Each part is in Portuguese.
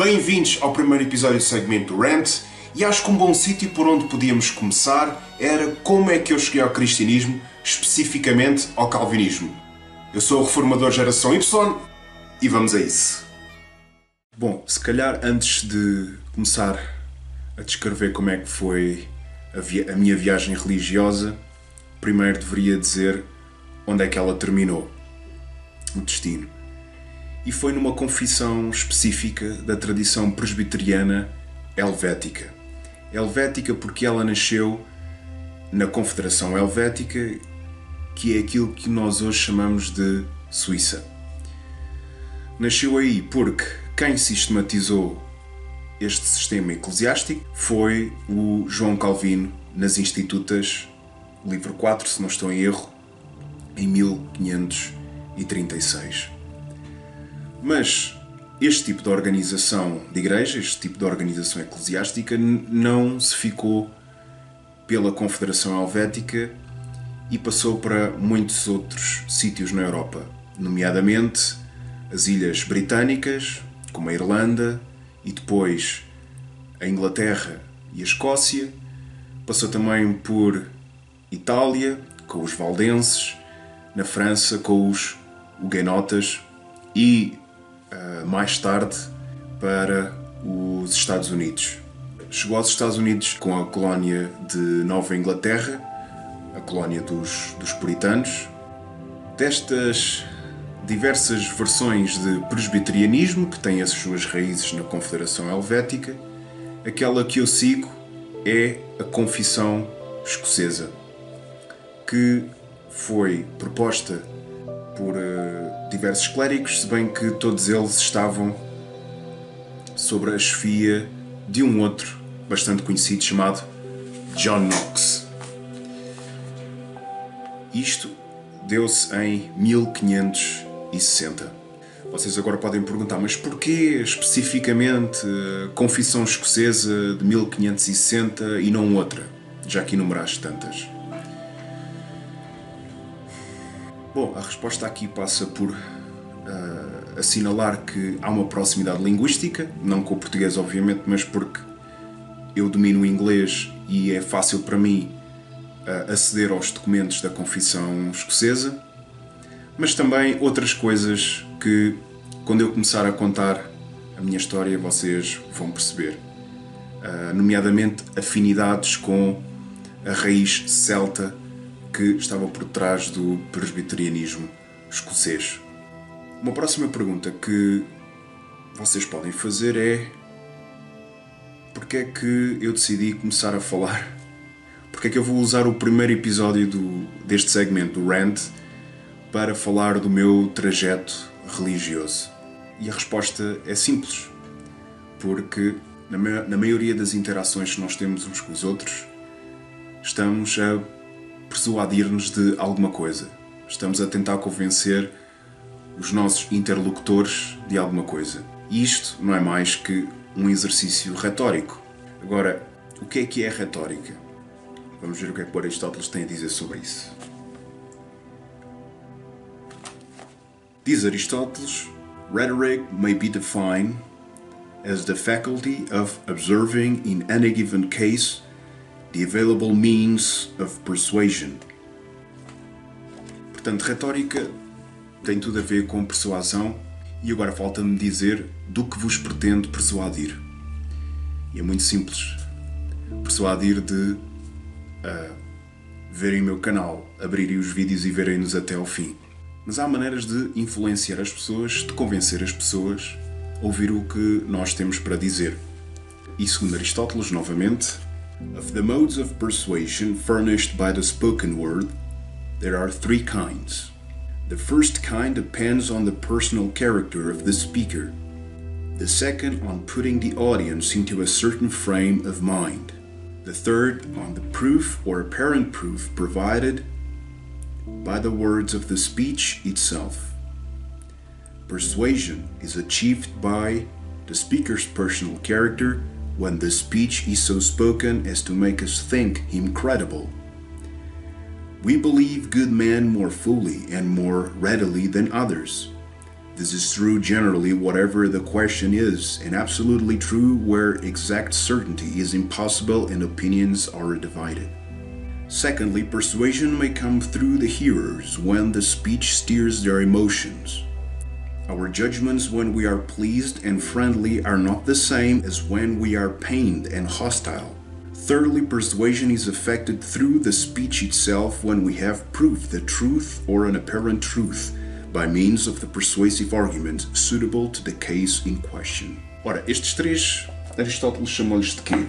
Bem-vindos ao primeiro episódio do segmento do Rant, e acho que um bom sítio por onde podíamos começar era como é que eu cheguei ao cristianismo, especificamente ao calvinismo. Eu sou o reformador geração Y e vamos a isso. Bom, se calhar antes de começar a descrever como é que foi a minha viagem religiosa, primeiro deveria dizer onde é que ela terminou, o destino. E foi numa confissão específica da tradição presbiteriana helvética. Helvética porque ela nasceu na Confederação Helvética, que é aquilo que nós hoje chamamos de Suíça. Nasceu aí porque quem sistematizou este sistema eclesiástico foi o João Calvino nas Institutas, livro 4, se não estou em erro, em 1536. Mas este tipo de organização de igreja, este tipo de organização eclesiástica, não se ficou pela Confederação Helvética e passou para muitos outros sítios na Europa, nomeadamente as Ilhas Britânicas, como a Irlanda, e depois a Inglaterra e a Escócia. Passou também por Itália, com os valdenses, na França, com os huguenotas e mais tarde para os Estados Unidos. Chegou aos Estados Unidos com a colónia de Nova Inglaterra, a colónia dos puritanos. Destas diversas versões de presbiterianismo, que têm as suas raízes na Confederação Helvética, aquela que eu sigo é a Confissão Escocesa, que foi proposta por diversos clérigos, se bem que todos eles estavam sob a chefia de um outro bastante conhecido chamado John Knox. Isto deu-se em 1560. Vocês agora podem perguntar, mas porquê especificamente a Confissão Escocesa de 1560 e não outra, já que enumeraste tantas? Bom, a resposta aqui passa por assinalar que há uma proximidade linguística, não com o português obviamente, mas porque eu domino o inglês e é fácil para mim aceder aos documentos da Confissão Escocesa, mas também outras coisas que, quando eu começar a contar a minha história, vocês vão perceber, nomeadamente afinidades com a raiz celta que estava por trás do presbiterianismo escocês. Uma próxima pergunta que vocês podem fazer é: porque é que eu decidi começar a falar? Porque é que eu vou usar o primeiro episódio deste segmento, do Rant, para falar do meu trajeto religioso? E a resposta é simples. Porque na maioria das interações que nós temos uns com os outros, estamos a persuadir-nos de alguma coisa. Estamos a tentar convencer os nossos interlocutores de alguma coisa. E isto não é mais que um exercício retórico. Agora, o que é retórica? Vamos ver o que é que Aristóteles tem a dizer sobre isso. Diz Aristóteles: Rhetoric may be defined as the faculty of observing in any given case the available means of persuasion. Portanto, retórica tem tudo a ver com persuasão, e agora falta-me dizer do que vos pretendo persuadir. E é muito simples. Persuadir de verem o meu canal, abrirem os vídeos e verem-nos até ao fim. Mas há maneiras de influenciar as pessoas, de convencer as pessoas a ouvir o que nós temos para dizer. E segundo Aristóteles, novamente, of the modes of persuasion furnished by the spoken word, there are three kinds. The first kind depends on the personal character of the speaker. The second on putting the audience into a certain frame of mind. The third on the proof or apparent proof provided by the words of the speech itself. Persuasion is achieved by the speaker's personal character when the speech is so spoken as to make us think him credible. We believe good men more fully and more readily than others, This is true generally whatever the question is, and absolutely true where exact certainty is impossible and opinions are divided. Secondly, persuasion may come through the hearers when the speech steers their emotions. Our judgments when we are pleased and friendly are not the same as when we are pained and hostile. Thirdly, persuasion is effected through the speech itself when we have proved the truth or an apparent truth by means of the persuasive argument suitable to the case in question. Ora, estes três, Aristóteles chamou-lhes de quê?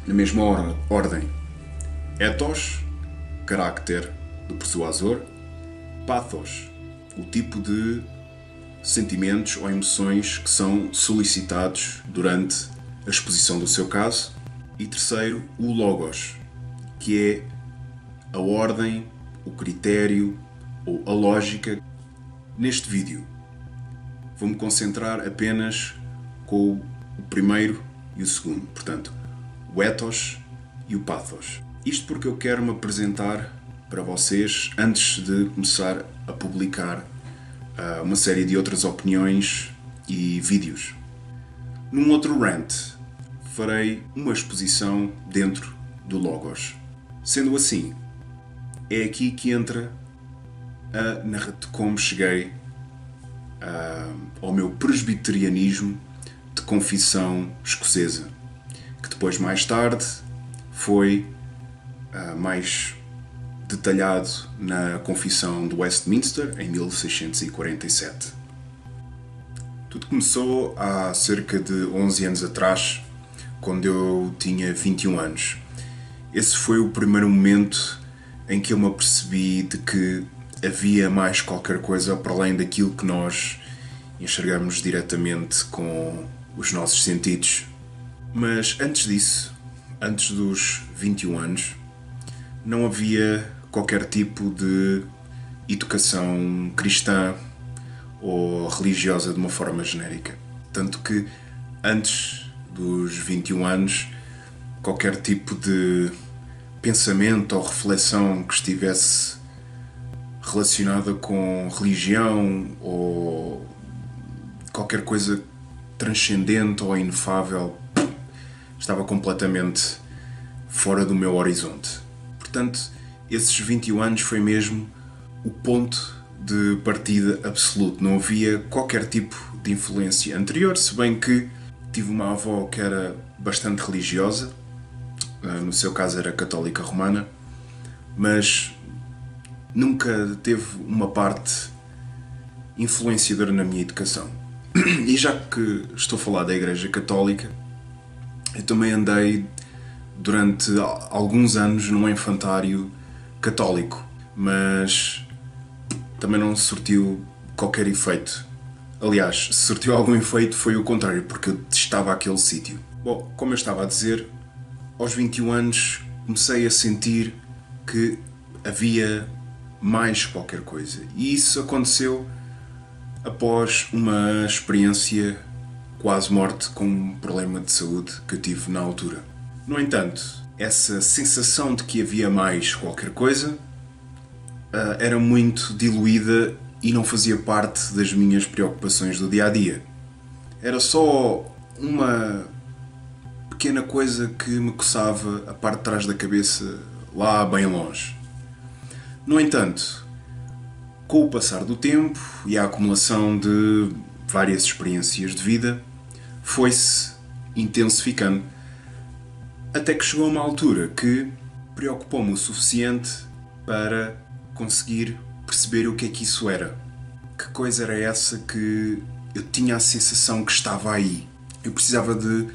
Na mesma ordem. Ethos, carácter do persuasor. Pathos, o tipo de sentimentos ou emoções que são solicitados durante a exposição do seu caso. E terceiro, o logos, que é a ordem, o critério ou a lógica. Neste vídeo vou-me concentrar apenas com o primeiro e o segundo, portanto, o ethos e o pathos. Isto porque eu quero me apresentar para vocês antes de começar a publicar uma série de outras opiniões e vídeos. Num outro rant, farei uma exposição dentro do logos. Sendo assim, é aqui que entra a narrativa como cheguei ao meu presbiterianismo de confissão escocesa, que depois, mais tarde, foi mais detalhado na Confissão de Westminster em 1647. Tudo começou há cerca de 11 anos atrás, quando eu tinha 21 anos. Esse foi o primeiro momento em que eu me apercebi de que havia mais qualquer coisa para além daquilo que nós enxergamos diretamente com os nossos sentidos. Mas antes disso, antes dos 21 anos, não havia qualquer tipo de educação cristã ou religiosa de uma forma genérica. Tanto que antes dos 21 anos, qualquer tipo de pensamento ou reflexão que estivesse relacionada com religião ou qualquer coisa transcendente ou inefável estava completamente fora do meu horizonte. Portanto, esses 21 anos foi mesmo o ponto de partida absoluto. Não havia qualquer tipo de influência anterior, se bem que tive uma avó que era bastante religiosa, no seu caso era católica romana, mas nunca teve uma parte influenciadora na minha educação. E já que estou a falar da Igreja Católica, eu também andei durante alguns anos num infantário católico, mas também não surtiu qualquer efeito. Aliás, se surtiu algum efeito foi o contrário, porque eu detestava aquele sítio. Bom, como eu estava a dizer, aos 21 anos comecei a sentir que havia mais qualquer coisa. E isso aconteceu após uma experiência quase morte com um problema de saúde que eu tive na altura. No entanto, essa sensação de que havia mais qualquer coisa era muito diluída e não fazia parte das minhas preocupações do dia-a-dia. Era só uma pequena coisa que me coçava a parte de trás da cabeça, lá bem longe. No entanto, com o passar do tempo e a acumulação de várias experiências de vida, foi-se intensificando, até que chegou a uma altura que preocupou-me o suficiente para conseguir perceber o que é que isso era. Que coisa era essa que eu tinha a sensação que estava aí? Eu precisava de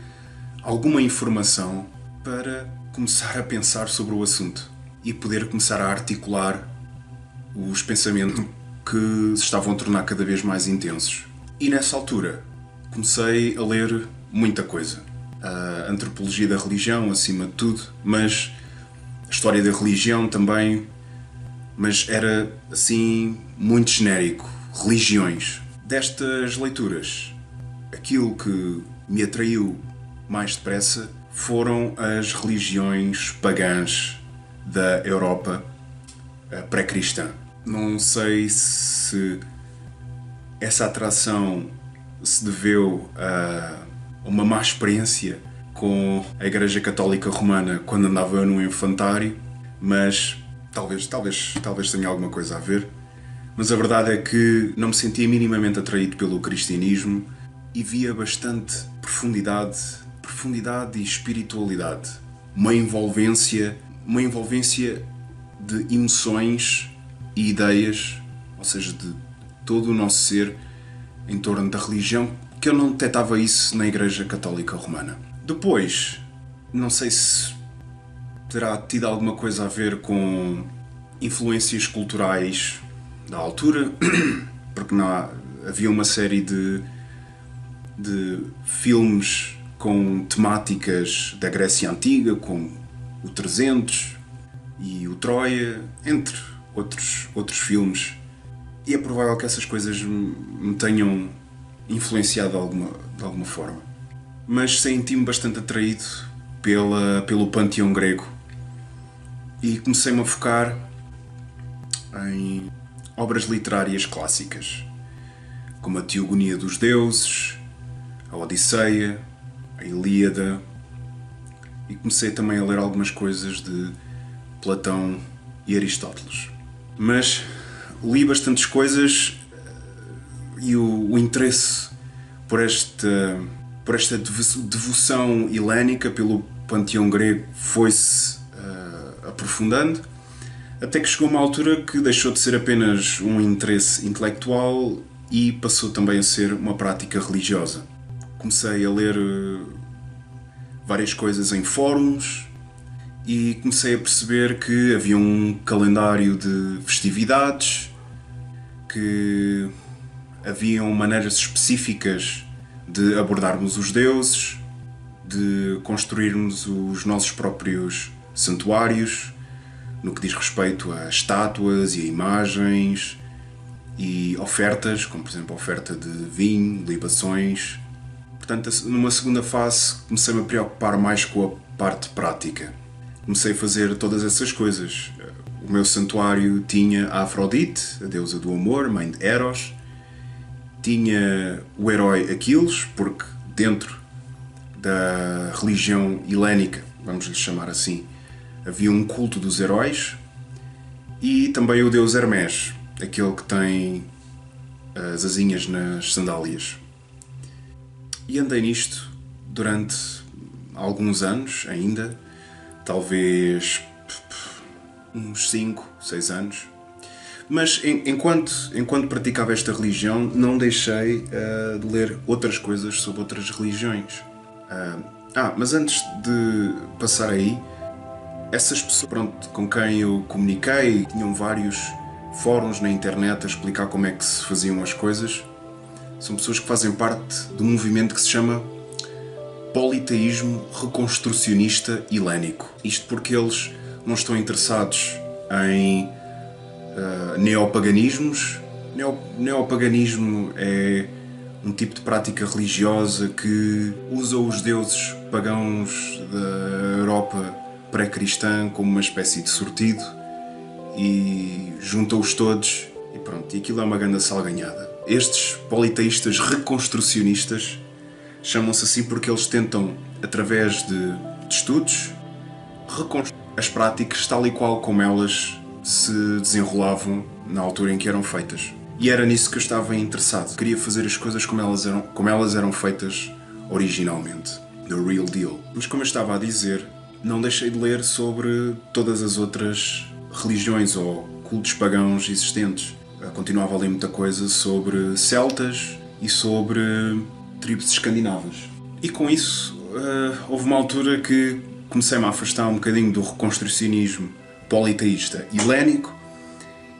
alguma informação para começar a pensar sobre o assunto e poder começar a articular os pensamentos que se estavam a tornar cada vez mais intensos. E nessa altura comecei a ler muita coisa. A antropologia da religião, acima de tudo, mas a história da religião também, mas era assim muito genérico. Religiões. Destas leituras, aquilo que me atraiu mais depressa foram as religiões pagãs da Europa pré-cristã. Não sei se essa atração se deveu a uma má experiência com a Igreja Católica Romana quando andava no infantário, mas talvez tenha alguma coisa a ver. Mas a verdade é que não me sentia minimamente atraído pelo cristianismo e via bastante profundidade e espiritualidade. Uma envolvência de emoções e ideias, ou seja, de todo o nosso ser em torno da religião, que eu não detectava isso na Igreja Católica Romana. Depois, não sei se terá tido alguma coisa a ver com influências culturais da altura, porque havia uma série de filmes com temáticas da Grécia Antiga, como o 300 e o Troia, entre outros filmes. E é provável que essas coisas me tenham influenciado de alguma forma. Mas senti-me bastante atraído pelo panteão grego e comecei-me a focar em obras literárias clássicas, como a Teogonia dos Deuses, a Odisseia, a Ilíada, e comecei também a ler algumas coisas de Platão e Aristóteles. Mas li bastantes coisas e o interesse por esta devoção helénica pelo panteão grego foi-se aprofundando, até que chegou uma altura que deixou de ser apenas um interesse intelectual e passou também a ser uma prática religiosa. Comecei a ler várias coisas em fóruns e comecei a perceber que havia um calendário de festividades, que haviam maneiras específicas de abordarmos os deuses, de construirmos os nossos próprios santuários, no que diz respeito a estátuas e a imagens e ofertas, como por exemplo a oferta de vinho, libações. Portanto, numa segunda fase comecei-me a preocupar mais com a parte prática. Comecei a fazer todas essas coisas. O meu santuário tinha a Afrodite, a deusa do amor, mãe de Eros. Tinha o herói Aquiles, porque dentro da religião helénica, vamos lhe chamar assim, havia um culto dos heróis. E também o deus Hermés, aquele que tem as asinhas nas sandálias. E andei nisto durante alguns anos ainda, talvez uns 5, 6 anos. Mas enquanto praticava esta religião, não deixei de ler outras coisas sobre outras religiões. Mas antes de passar aí, essas pessoas com quem eu comuniquei, tinham vários fóruns na internet a explicar como é que se faziam as coisas. São pessoas que fazem parte de um movimento que se chama politeísmo reconstrucionista helénico. Isto porque eles não estão interessados em neopaganismos. Neopaganismo é um tipo de prática religiosa que usa os deuses pagãos da Europa pré-cristã como uma espécie de sortido e junta-os todos e pronto, e aquilo é uma grande salganhada. Estes politeístas reconstrucionistas chamam-se assim porque eles tentam, através de estudos, reconstruir as práticas tal e qual como elas se desenrolavam na altura em que eram feitas. E era nisso que eu estava interessado. Queria fazer as coisas como elas eram feitas originalmente. The real deal. Mas como eu estava a dizer, não deixei de ler sobre todas as outras religiões ou cultos pagãos existentes. Continuava a ler muita coisa sobre celtas e sobre tribos escandinavas. E com isso, houve uma altura que comecei-me a afastar um bocadinho do reconstrucionismo politeísta helénico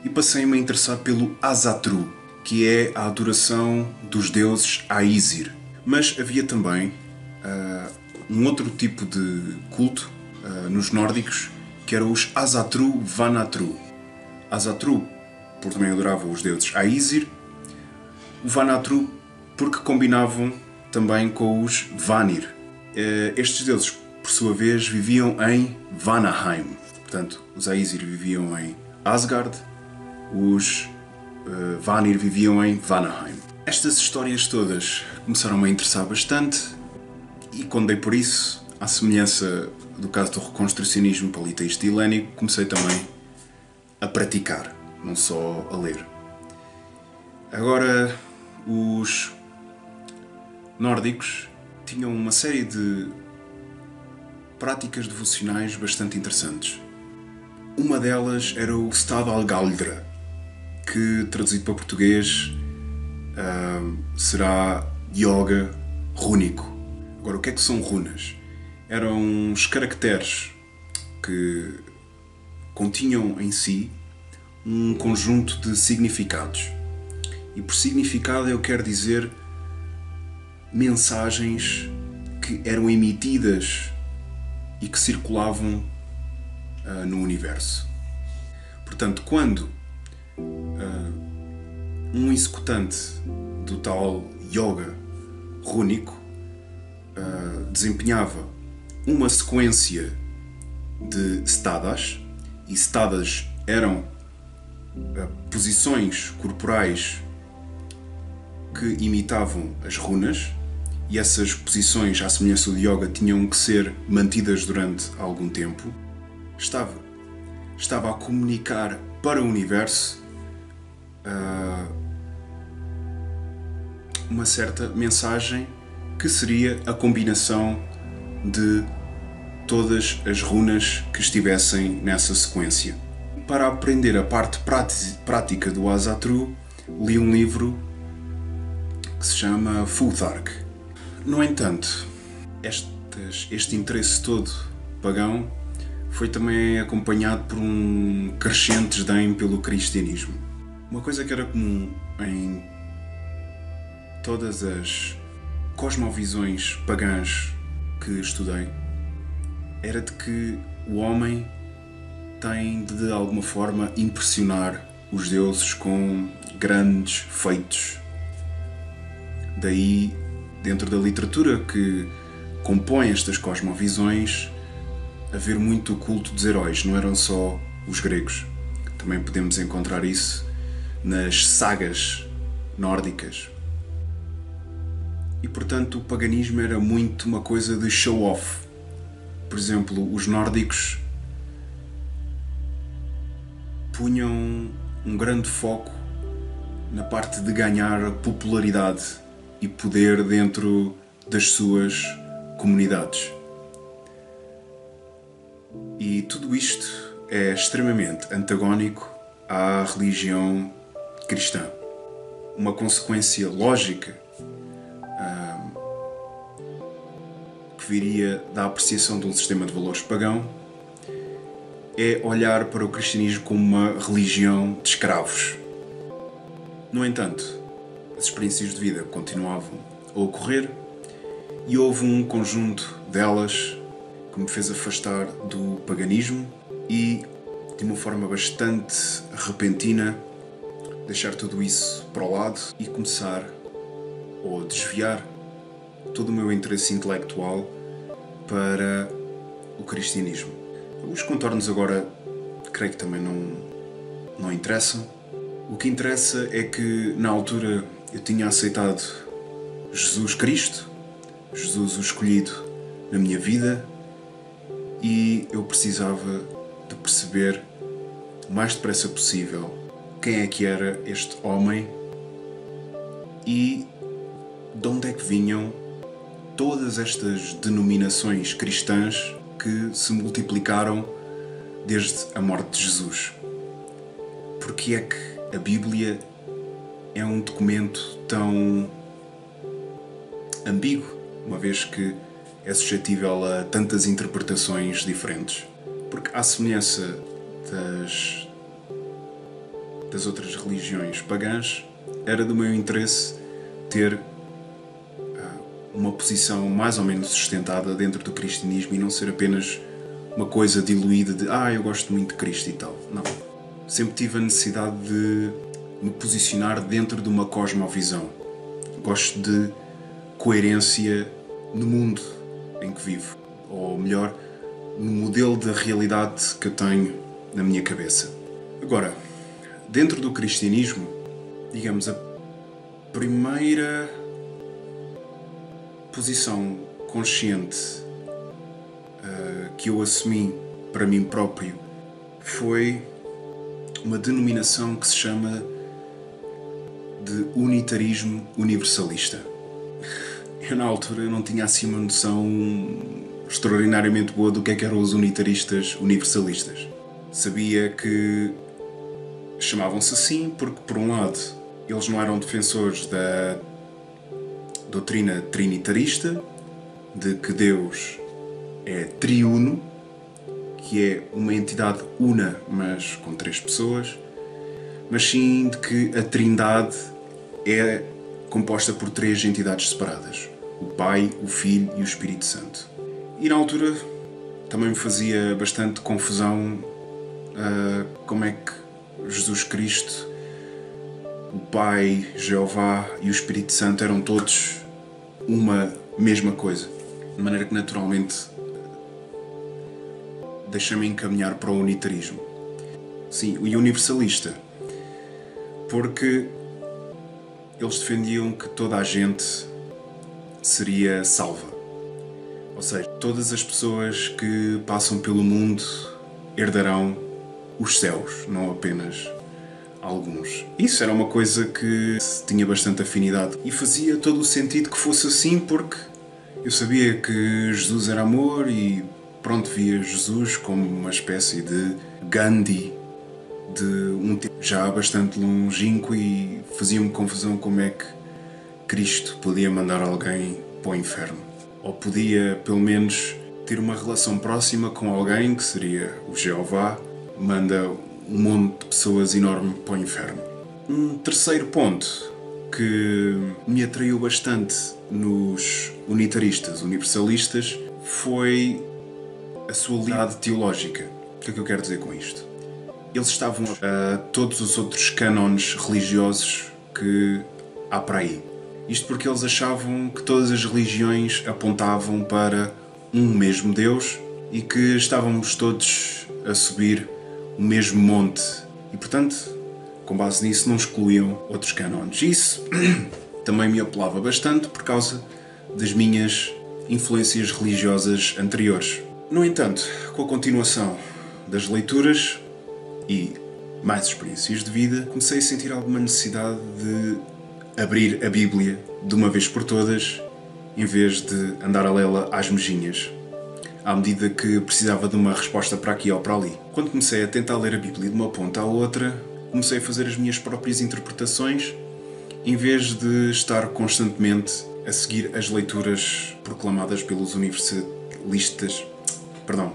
e passei-me a interessar pelo Asatru, que é a adoração dos deuses Aesir. Mas havia também um outro tipo de culto nos nórdicos, que eram os Asatru Vanatru. Asatru, porque também adoravam os deuses Aesir. O Vanatru, porque combinavam também com os Vanir. Estes deuses, por sua vez, viviam em Vanaheim. Portanto, os Aesir viviam em Asgard, os Vanir viviam em Vanaheim. Estas histórias todas começaram-me a interessar bastante e quando dei por isso, à semelhança do caso do reconstrucionismo politeísta helénico, comecei também a praticar, não só a ler. Agora, os nórdicos tinham uma série de práticas devocionais bastante interessantes. Uma delas era o Stadalgaldra, que traduzido para português será yoga rúnico. Agora, o que é que são runas? Eram uns caracteres que continham em si um conjunto de significados. E por significado eu quero dizer mensagens que eram emitidas e que circulavam no universo. Portanto, quando um executante do tal yoga rúnico desempenhava uma sequência de stadas, e stadas eram posições corporais que imitavam as runas, e essas posições, à semelhança do yoga, tinham que ser mantidas durante algum tempo. Estava a comunicar para o universo uma certa mensagem que seria a combinação de todas as runas que estivessem nessa sequência. Para aprender a parte prática do Asatru, li um livro que se chama Futhark. No entanto, este interesse todo pagão foi também acompanhado por um crescente desdém pelo cristianismo. Uma coisa que era comum em todas as cosmovisões pagãs que estudei era de que o homem tem de, alguma forma, impressionar os deuses com grandes feitos. Daí, dentro da literatura que compõe estas cosmovisões, haver muito o culto dos heróis. Não eram só os gregos. Também podemos encontrar isso nas sagas nórdicas. E, portanto, o paganismo era muito uma coisa de show-off. Por exemplo, os nórdicos punham um grande foco na parte de ganhar popularidade e poder dentro das suas comunidades. E tudo isto é extremamente antagónico à religião cristã. Uma consequência lógica que viria da apreciação de um sistema de valores pagão é olhar para o cristianismo como uma religião de escravos. No entanto, as experiências de vida continuavam a ocorrer e houve um conjunto delas que me fez afastar do paganismo e, de uma forma bastante repentina, deixar tudo isso para o lado e começar ou desviar todo o meu interesse intelectual para o cristianismo. Os contornos agora, creio que também não interessam. O que interessa é que, na altura, eu tinha aceitado Jesus Cristo, Jesus o escolhido na minha vida, e eu precisava de perceber o mais depressa possível quem é que era este homem e de onde é que vinham todas estas denominações cristãs que se multiplicaram desde a morte de Jesus. Porque é que a Bíblia é um documento tão ambíguo, uma vez que é suscetível a tantas interpretações diferentes? Porque, à semelhança das outras religiões pagãs, era do meu interesse ter uma posição mais ou menos sustentada dentro do cristianismo e não ser apenas uma coisa diluída de eu gosto muito de Cristo e tal. Não. Sempre tive a necessidade de me posicionar dentro de uma cosmovisão. Gosto de coerência no mundo em que vivo, ou melhor, no modelo de realidade que eu tenho na minha cabeça. Agora, dentro do cristianismo, digamos, primeira posição consciente que eu assumi para mim próprio foi uma denominação que se chama de unitarismo universalista. Eu na altura não tinha assim uma noção extraordinariamente boa do que eram os unitaristas universalistas. Sabia que chamavam-se assim porque, por um lado, eles não eram defensores da doutrina trinitarista, de que Deus é triuno, que é uma entidade una, mas com 3 pessoas, mas sim de que a Trindade é composta por 3 entidades separadas: o Pai, o Filho e o Espírito Santo. E na altura também me fazia bastante confusão como é que Jesus Cristo, o Pai, Jeová e o Espírito Santo eram todos uma mesma coisa. De maneira que naturalmente deixa-me encaminhar para o unitarismo. Sim, o universalista. Porque eles defendiam que toda a gente seria salva. Ou seja, todas as pessoas que passam pelo mundo herdarão os céus, não apenas alguns. Isso era uma coisa que tinha bastante afinidade e fazia todo o sentido que fosse assim, porque eu sabia que Jesus era amor e pronto, via Jesus como uma espécie de Gandhi de um tempo já bastante longínquo e fazia-me confusão como é que Cristo podia mandar alguém para o inferno. Ou podia, pelo menos, ter uma relação próxima com alguém, que seria o Jeová, manda um monte de pessoas enorme para o inferno. Um terceiro ponto que me atraiu bastante nos unitaristas universalistas foi a sua unidade teológica. O que é que eu quero dizer com isto? Eles estavam a todos os outros cânones religiosos que há para aí. Isto porque eles achavam que todas as religiões apontavam para um mesmo Deus e que estávamos todos a subir o mesmo monte. E, portanto, com base nisso, não excluíam outros cânones. Isso também me apelava bastante por causa das minhas influências religiosas anteriores. No entanto, com a continuação das leituras e mais experiências de vida, comecei a sentir alguma necessidade de abrir a Bíblia de uma vez por todas, em vez de andar a lê-la às mejinhas, à medida que precisava de uma resposta para aqui ou para ali. Quando comecei a tentar ler a Bíblia de uma ponta à outra, comecei a fazer as minhas próprias interpretações, em vez de estar constantemente a seguir as leituras proclamadas pelos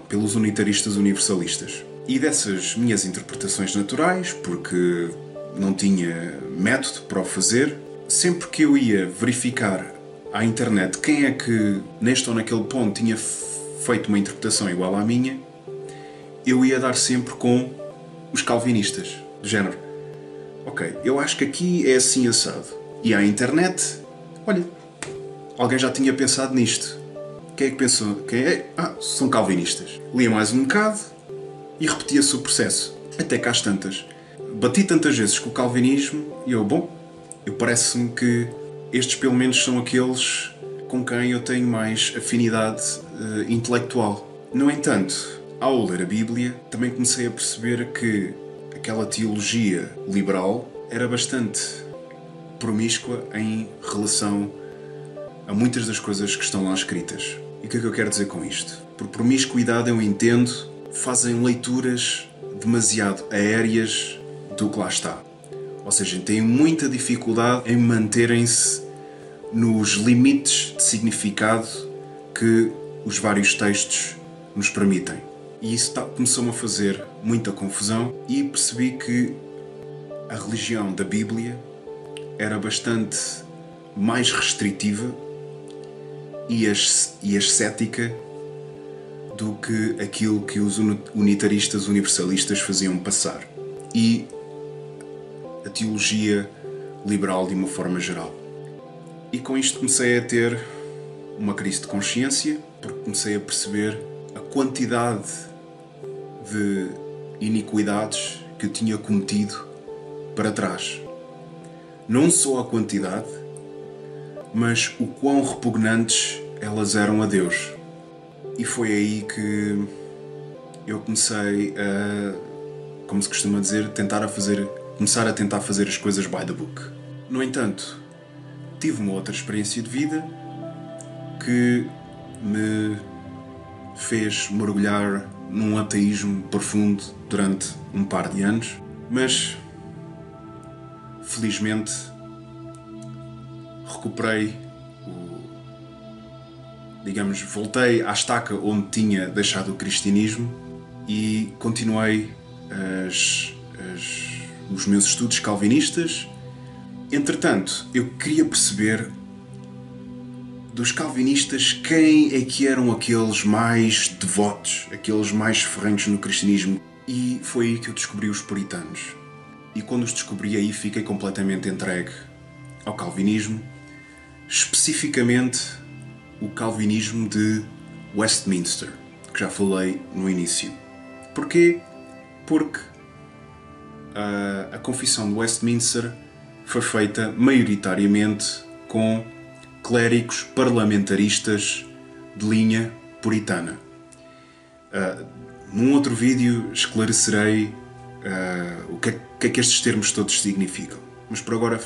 pelos unitaristas universalistas. E dessas minhas interpretações naturais, porque não tinha método para o fazer, sempre que eu ia verificar à internet quem é que neste ou naquele ponto tinha feito uma interpretação igual à minha, eu ia dar sempre com os calvinistas, do género: ok, eu acho que aqui é assim assado. E à internet, olha, alguém já tinha pensado nisto. Quem é que pensou? Quem é? São calvinistas. Lia mais um bocado e repetia-se o processo. Até cá às tantas. Bati tantas vezes com o calvinismo e eu parece-me que estes pelo menos são aqueles com quem eu tenho mais afinidade intelectual. No entanto, ao ler a Bíblia, também comecei a perceber que aquela teologia liberal era bastante promíscua em relação a muitas das coisas que estão lá escritas. E o que é que eu quero dizer com isto? Por promiscuidade eu entendo, fazem leituras demasiado aéreas do que lá está. Ou seja, têm muita dificuldade em manterem-se nos limites de significado que os vários textos nos permitem. E isso começou-me a fazer muita confusão e percebi que a religião da Bíblia era bastante mais restritiva e ascética do que aquilo que os unitaristas universalistas faziam passar. E a teologia liberal de uma forma geral. E com isto comecei a ter uma crise de consciência, porque comecei a perceber a quantidade de iniquidades que eu tinha cometido para trás. não só a quantidade, mas o quão repugnantes elas eram a Deus. E foi aí que eu comecei a, como se costuma dizer, começar a tentar fazer as coisas by the book. No entanto, tive uma outra experiência de vida que me fez mergulhar num ateísmo profundo durante um par de anos, mas felizmente recuperei voltei à estaca onde tinha deixado o cristianismo e continuei os meus estudos calvinistas. Entretanto, eu queria perceber dos calvinistas quem é que eram aqueles mais devotos, aqueles mais ferrenhos no cristianismo. E foi aí que eu descobri os puritanos. E quando os descobri aí fiquei completamente entregue ao calvinismo, especificamente o calvinismo de Westminster, que já falei no início. Porquê? Porque a confissão de Westminster foi feita maioritariamente com clérigos parlamentaristas de linha puritana. Num outro vídeo esclarecerei o que é que estes termos todos significam. Mas por agora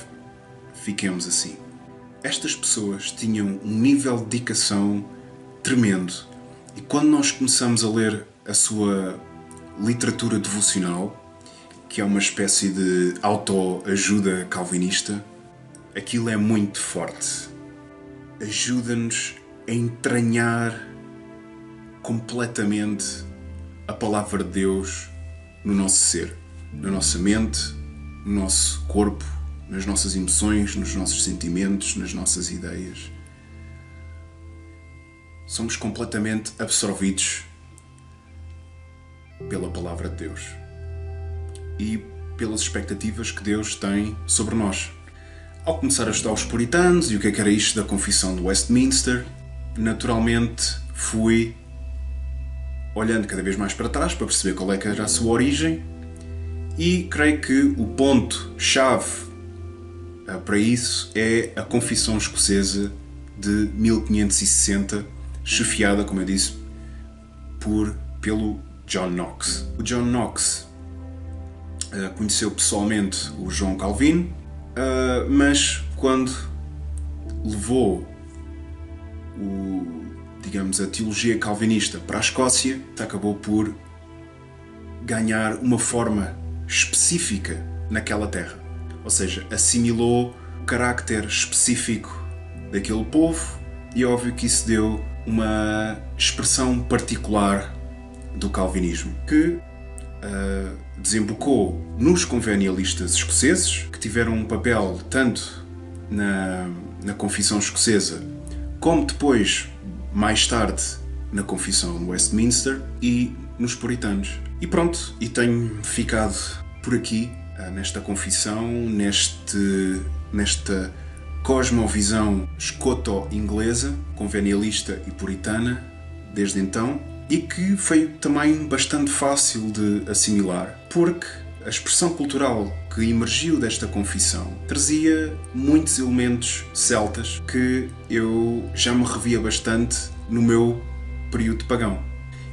fiquemos assim. Estas pessoas tinham um nível de dedicação tremendo. E quando nós começamos a ler a sua literatura devocional, que é uma espécie de autoajuda calvinista, aquilo é muito forte. Ajuda-nos a entranhar completamente a palavra de Deus no nosso ser, na nossa mente, no nosso corpo, nas nossas emoções, nos nossos sentimentos, nas nossas ideias. Somos completamente absorvidos pela palavra de Deus e pelas expectativas que Deus tem sobre nós. Ao começar a estudar os puritanos e o que era isto da confissão de Westminster, naturalmente fui olhando cada vez mais para trás para perceber qual é que era a sua origem, e creio que o ponto-chave para isso é a Confissão Escocesa de 1560, chefiada, como eu disse, pelo John Knox. O John Knox conheceu pessoalmente o João Calvino, mas quando levou a teologia calvinista para a Escócia, acabou por ganhar uma forma específica naquela terra. Ou seja, assimilou o carácter específico daquele povo, e é óbvio que isso deu uma expressão particular do calvinismo, que desembocou nos convenialistas escoceses, que tiveram um papel tanto na Confissão Escocesa como depois, mais tarde, na Confissão de Westminster, e nos puritanos. E pronto, e tenho ficado por aqui, nesta confissão, nesta cosmovisão escoto-inglesa, convenialista e puritana, desde então, e que foi também bastante fácil de assimilar, porque a expressão cultural que emergiu desta confissão trazia muitos elementos celtas que eu já me revia bastante no meu período pagão.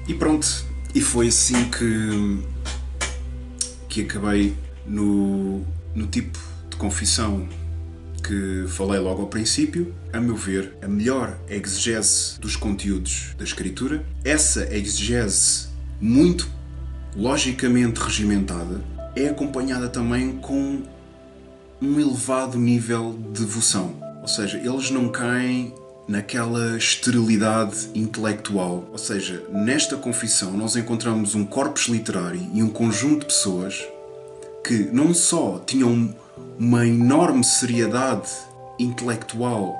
E pronto, e foi assim que acabei no tipo de confissão que falei logo ao princípio. A meu ver, a melhor exegese dos conteúdos da Escritura, essa exegese muito logicamente regimentada, é acompanhada também com um elevado nível de devoção. Ou seja, eles não caem naquela esterilidade intelectual. Ou seja, nesta confissão nós encontramos um corpus literário e um conjunto de pessoas que não só tinham uma enorme seriedade intelectual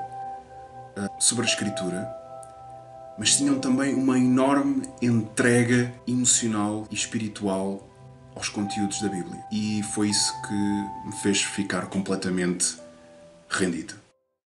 sobre a Escritura, mas tinham também uma enorme entrega emocional e espiritual aos conteúdos da Bíblia. E foi isso que me fez ficar completamente rendido.